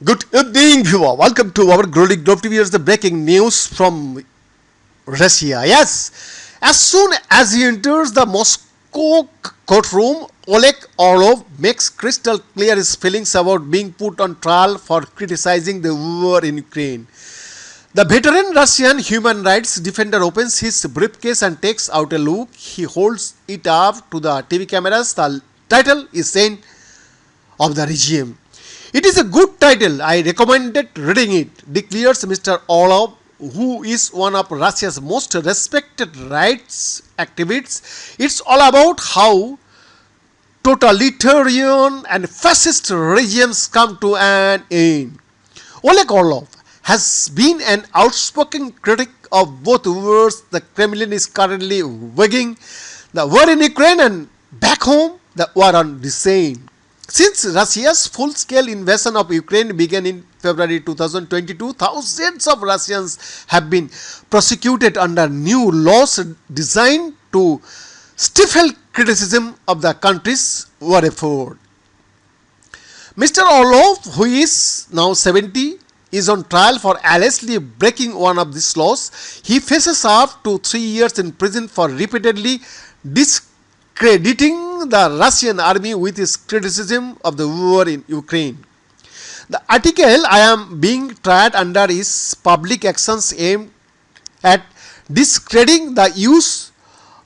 Good evening, viewer. Welcome to our Glowing Globe TV. Here's the breaking news from Russia. Yes, as soon as he enters the Moscow courtroom, Oleg Orlov makes crystal clear his feelings about being put on trial for criticizing the war in Ukraine. The veteran Russian human rights defender opens his briefcase and takes out a look. He holds it up to the TV cameras. The title is saying of the regime. It is a good title. I recommended reading it, declares Mr. Orlov, who is one of Russia's most respected rights activists. It's all about how totalitarian and fascist regimes come to an end. Oleg Orlov has been an outspoken critic of both wars the Kremlin is currently waging, the war in Ukraine and back home, the war on Ukraine. Since Russia's full-scale invasion of Ukraine began in February 2022, thousands of Russians have been prosecuted under new laws designed to stifle criticism of the country's war effort. Mr. Orlov, who is now 70, is on trial for allegedly breaking one of these laws. He faces up to 3 years in prison for repeatedly discrediting the Russian army with his criticism of the war in Ukraine. The article I am being tried under is public actions aimed at discrediting the use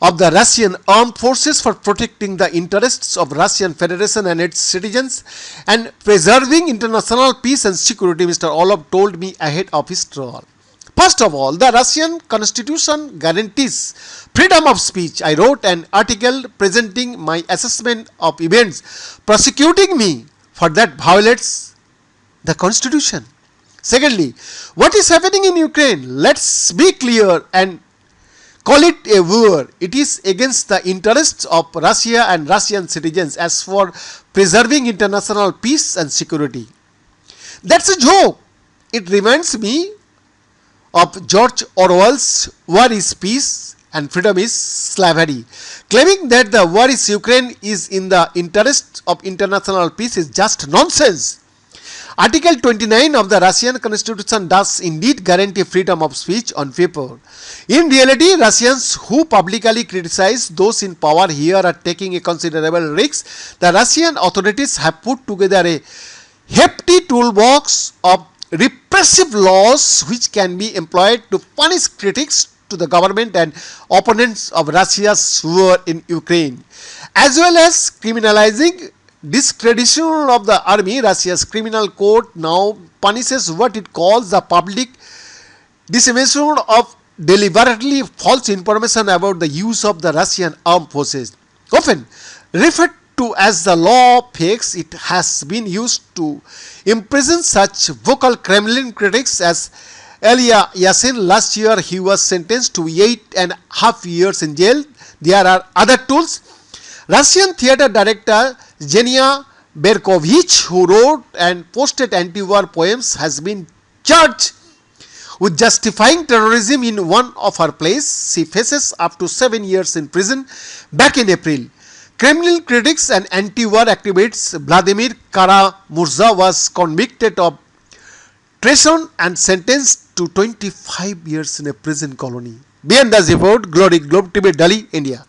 of the Russian armed forces for protecting the interests of Russian Federation and its citizens and preserving international peace and security, Mr. Orlov told me ahead of his trial. First of all, the Russian constitution guarantees freedom of speech. I wrote an article presenting my assessment of events prosecuting me for that violates the constitution. Secondly, what is happening in Ukraine? Let's be clear and call it a war. It is against the interests of Russia and Russian citizens. As for preserving international peace and security, that's a joke. It reminds me of George Orwell's War is Peace and Freedom is Slavery. Claiming that the war in Ukraine is in the interest of international peace is just nonsense. Article 29 of the Russian constitution does indeed guarantee freedom of speech on paper. In reality, Russians who publicly criticize those in power here are taking a considerable risk. The Russian authorities have put together a hefty toolbox of repressive laws which can be employed to punish critics to the government and opponents of Russia's war in Ukraine, as well as criminalizing discreditation of the army. Russia's criminal code now punishes what it calls the public dissemination of deliberately false information about the use of the Russian armed forces. Often referred to as the law of fakes, it has been used to imprison such vocal Kremlin critics as Elia Yasin. Last year, he was sentenced to 8.5 years in jail. There are other tools. Russian theater director Zhenya Berkovich, who wrote and posted anti-war poems, has been charged with justifying terrorism in one of her plays. She faces up to 7 years in prison. Back in April, Kremlin critics and anti-war activists Vladimir Kara-Murza was convicted of treason and sentenced to 25 years in a prison colony. Beyond the report, Glowing Globe TV, Delhi, India.